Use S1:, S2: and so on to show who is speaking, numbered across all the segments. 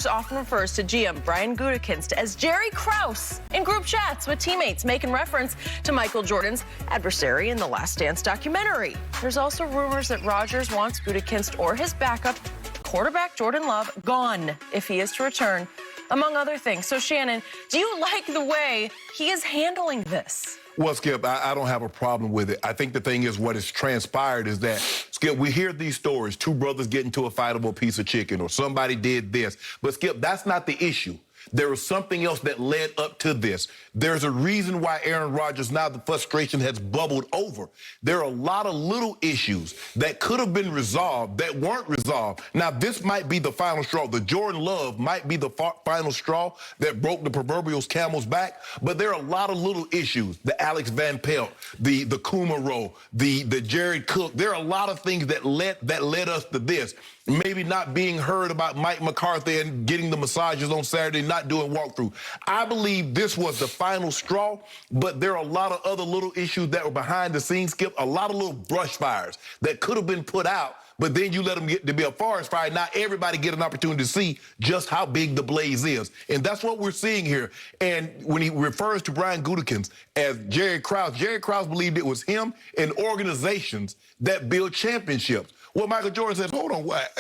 S1: often refers to GM Brian Gutekunst as Jerry Krause in group chats with teammates, making reference to Michael Jordan's adversary in the Last Dance documentary. There's also rumors that Rodgers wants Gutekunst or his backup, quarterback Jordan Love, gone if he is to return, among other things. So, Shannon, do you like the way he is handling this?
S2: Well, Skip, I don't have a problem with it. I think the thing is what has transpired is that, Skip, we hear these stories, two brothers get into a fight over a piece of chicken or somebody did this. But, Skip, that's not the issue. There was something else that led up to this. There's a reason why Aaron Rodgers, now the frustration has bubbled over. There are a lot of little issues that could have been resolved that weren't resolved. Now, this might be the final straw. The Jordan Love might be the final straw that broke the proverbial camel's back, but there are a lot of little issues. The Alex Van Pelt, the Kumaro, the Jared Cook. There are a lot of things that led us to this. Maybe not being heard about Mike McCarthy and getting the massages on Saturday, not doing walkthrough. I believe this was the final straw, but there are a lot of other little issues that were behind the scenes, Skip, a lot of little brush fires that could have been put out, but then you let them get to be a forest fire. Now everybody get an opportunity to see just how big the blaze is. And that's what we're seeing here. And when he refers to Brian Gutekunst as Jerry Krause believed it was him and organizations that build championships. Well, Michael Jordan says, hold on, what?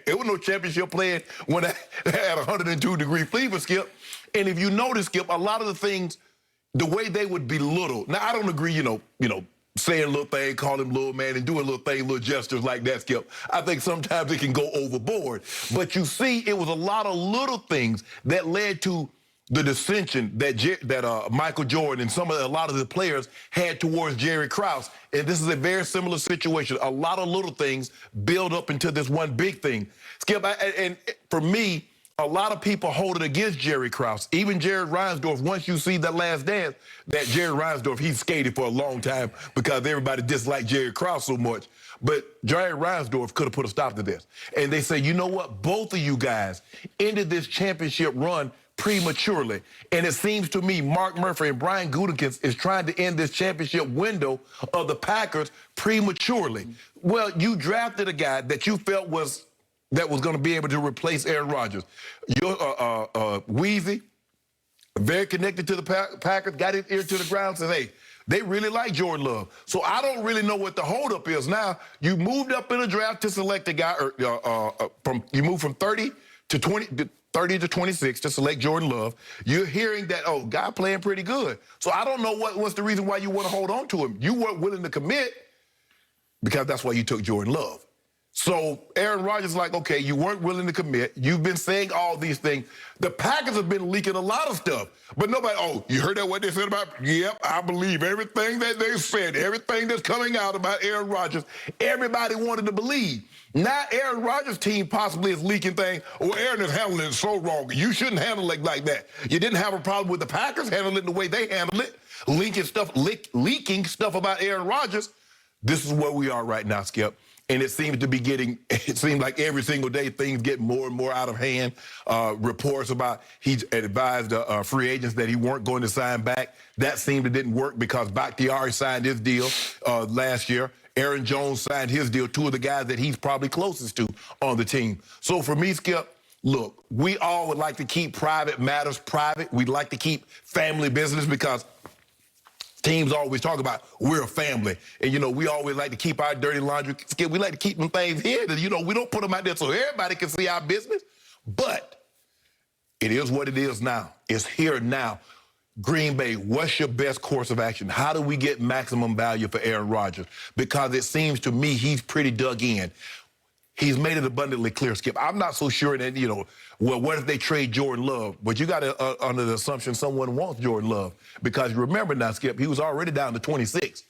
S2: There was no championship playing when I had 102-degree fever, Skip. And if you notice, Skip, a lot of the things, the way they would belittle. Now, I don't agree, you know, saying a little thing, call him little man, and doing a little thing, little gestures like that, Skip. I think sometimes it can go overboard. But you see, it was a lot of little things that led to the dissension that Michael Jordan and a lot of the players had towards Jerry Krause. And this is a very similar situation. A lot of little things build up into this one big thing. Skip, and for me, a lot of people hold it against Jerry Krause. Even Jared Reinsdorf, once you see that Last Dance, that Jared Reinsdorf, he skated for a long time because everybody disliked Jerry Krause so much. But Jared Reinsdorf could have put a stop to this. And they say, you know what? Both of you guys ended this championship run prematurely. And it seems to me Mark Murphy and Brian Gutekunst is trying to end this championship window of the Packers prematurely. Well, you drafted a guy that you felt was going to be able to replace Aaron Rodgers. You're Wheezy, very connected to the Packers, got his ear to the ground, says, hey, they really like Jordan Love. So I don't really know what the holdup is. Now, you moved up in the draft to select a guy, you moved from 30 to 26 to select Jordan Love. You're hearing that, oh, guy playing pretty good. So I don't know what's the reason why you want to hold on to him. You weren't willing to commit because that's why you took Jordan Love. So Aaron Rodgers is like, okay, you weren't willing to commit. You've been saying all these things. The Packers have been leaking a lot of stuff. But nobody, oh, you heard that what they said about? Yep, I believe everything that they said, everything that's coming out about Aaron Rodgers, everybody wanted to believe. Now Aaron Rodgers' team possibly is leaking things. Well, Aaron is handling it so wrong. You shouldn't handle it like that. You didn't have a problem with the Packers handling it the way they handled it, leaking stuff about Aaron Rodgers. This is where we are right now, Skip. And it seems to be it seems like every single day things get more and more out of hand. Reports about he advised free agents that he weren't going to sign back. That seemed it didn't work because Bakhtiari signed his deal last year. Aaron Jones signed his deal, two of the guys that he's probably closest to on the team. So for me, Skip, look, we all would like to keep private matters private. We'd like to keep family business because teams always talk about we're a family. And, you know, we always like to keep our dirty laundry. Skip, we like to keep them things here that, you know, we don't put them out there so everybody can see our business. But it is what it is now. It's here now. Green Bay, what's your best course of action? How do we get maximum value for Aaron Rodgers? Because it seems to me he's pretty dug in. He's made it abundantly clear, Skip. I'm not so sure that, you know, well, what if they trade Jordan Love? But you got to, under the assumption someone wants Jordan Love. Because remember now, Skip, he was already down to 26.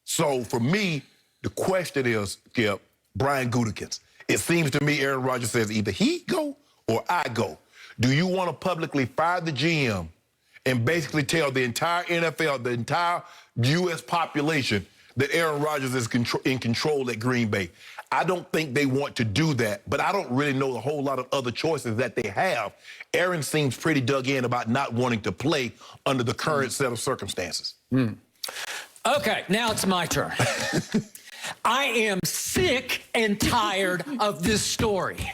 S2: So for me, the question is, Skip, Brian Gutekunst. It seems to me Aaron Rodgers says either he go or I go. Do you want to publicly fire the GM and basically tell the entire NFL, the entire U.S. population that Aaron Rodgers is in control at Green Bay? I don't think they want to do that, but I don't really know a whole lot of other choices that they have. Aaron seems pretty dug in about not wanting to play under the current set of circumstances.
S3: Okay, now it's my turn. I am sick and tired of this story.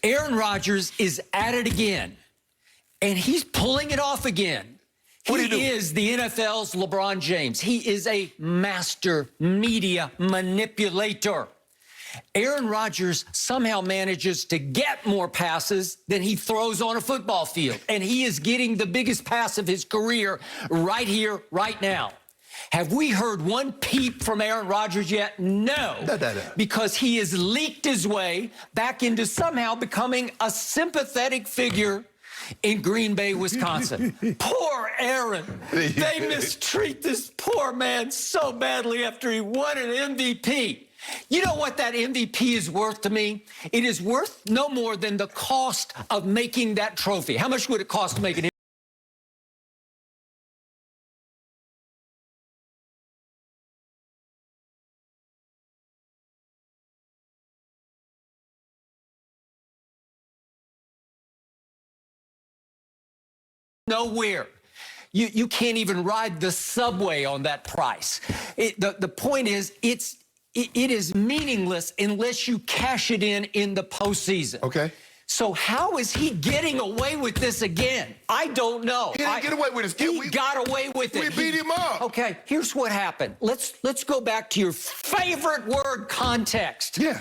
S3: Aaron Rodgers is at it again, and he's pulling it off again. He is the NFL's LeBron James. He is a master media manipulator. Aaron Rodgers somehow manages to get more passes than he throws on a football field, and he is getting the biggest pass of his career right here, right now. Have we heard one peep from Aaron Rodgers yet? No, because he has leaked his way back into somehow becoming a sympathetic figure in Green Bay, Wisconsin. Poor Aaron. They mistreat this poor man so badly after he won an MVP. You know what that MVP is worth to me? It is worth no more than the cost of making that trophy. How much would it cost to make an MVP? Nowhere. You can't even ride the subway on that price. The point is, it is meaningless unless you cash it in the postseason.
S2: Okay.
S3: So how is he getting away with this again? I don't know.
S2: He didn't get away with it.
S3: He got away with it.
S2: We beat him up.
S3: Okay, here's what happened. Let's go back to your favorite word, context.
S2: Yeah.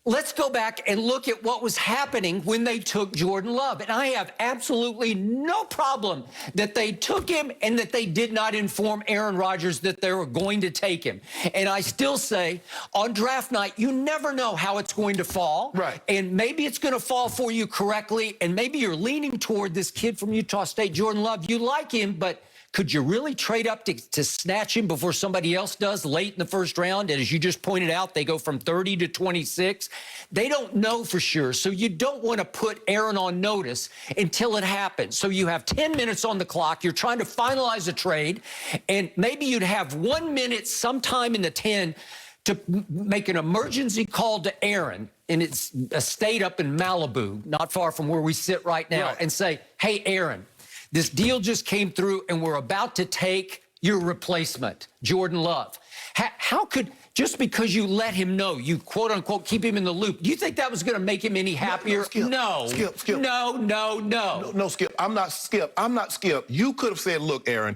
S3: Let's go back and look at what was happening when they took Jordan Love. And I have absolutely no problem that they took him and that they did not inform Aaron Rodgers that they were going to take him. And I still say, on draft night, you never know how it's going to fall.
S2: Right.
S3: And maybe it's going to fall for you correctly. And maybe you're leaning toward this kid from Utah State, Jordan Love. You like him, but could you really trade up to snatch him before somebody else does late in the first round? And as you just pointed out, they go from 30 to 26. They don't know for sure. So you don't want to put Aaron on notice until it happens. So you have 10 minutes on the clock. You're trying to finalize a trade. And maybe you'd have 1 minute sometime in the 10 to make an emergency call to Aaron in its estate up in Malibu, not far from where we sit right now, and say, hey, Aaron, this deal just came through, and we're about to take your replacement, Jordan Love. How could, just because you let him know, you quote-unquote keep him in the loop, do you think that was going to make him any happier? No.
S2: Skip.
S3: No,
S2: Skip. I'm not Skip. You could have said, look, Aaron,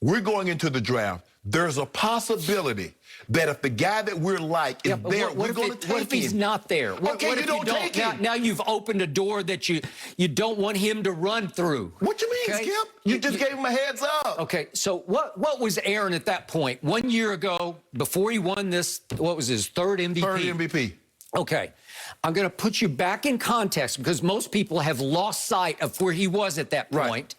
S2: we're going into the draft. There's a possibility that if the guy that we're like is there, we're going to take him.
S3: What if he's not there? What if
S2: you don't take him?
S3: Now you've opened a door that you don't want him to run through.
S2: What you mean,
S3: Okay?
S2: Skip? You just gave him a heads up.
S3: Okay, so what was Aaron at that point? 1 year ago, before he won this, what was his third MVP?
S2: Third MVP.
S3: Okay, I'm going to put you back in context because most people have lost sight of where he was at that point.
S2: Right.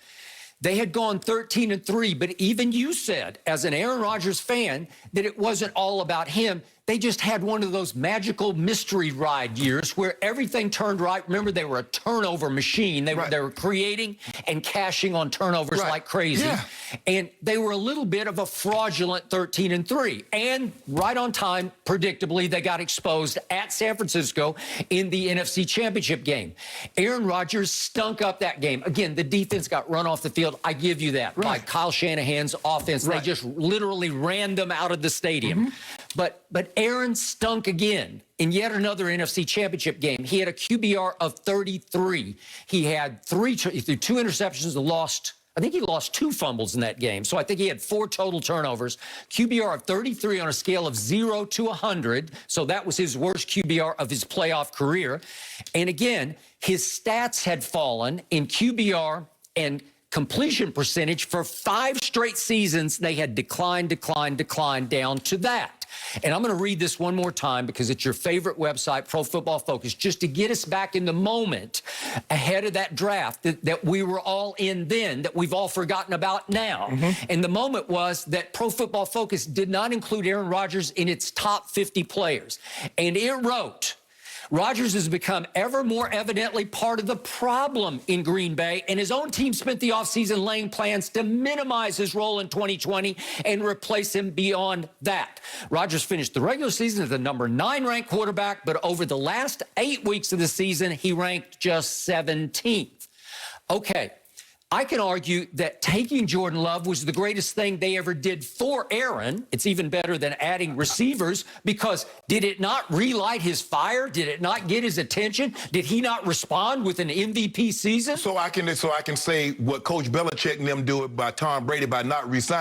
S3: They had gone 13-3, but even you said, as an Aaron Rodgers fan, that it wasn't all about him. They just had one of those magical mystery ride years where everything turned right. Remember, they were a turnover machine. They were creating and cashing on turnovers like crazy.
S2: Yeah.
S3: And they were a little bit of a fraudulent 13-3. And right on time, predictably, they got exposed at San Francisco in the NFC Championship game. Aaron Rodgers stunk up that game. Again, the defense got run off the field. I give you that. By Kyle Shanahan's offense. They just literally ran them out of the stadium. But Aaron stunk again in yet another NFC Championship game. He had a QBR of 33. He had two interceptions and I think he lost 2 fumbles in that game. So I think he had 4 total turnovers. QBR of 33 on a scale of 0 to 100. So that was his worst QBR of his playoff career. And again, his stats had fallen in QBR and completion percentage for 5 straight seasons. They had declined down to that. And I'm going to read this one more time because it's your favorite website, Pro Football Focus, just to get us back in the moment ahead of that draft that we were all in then, that we've all forgotten about now. And the moment was that Pro Football Focus did not include Aaron Rodgers in its top 50 players. And it wrote, Rodgers has become ever more evidently part of the problem in Green Bay, and his own team spent the offseason laying plans to minimize his role in 2020 and replace him beyond that. Rodgers finished the regular season as the number 9 ranked quarterback, but over the last 8 weeks of the season, he ranked just 17th. Okay, I can argue that taking Jordan Love was the greatest thing they ever did for Aaron. It's even better than adding receivers, because did it not relight his fire? Did it not get his attention? Did he not respond with an MVP season?
S2: So I can say what Coach Belichick and them do it by Tom Brady by not resigning.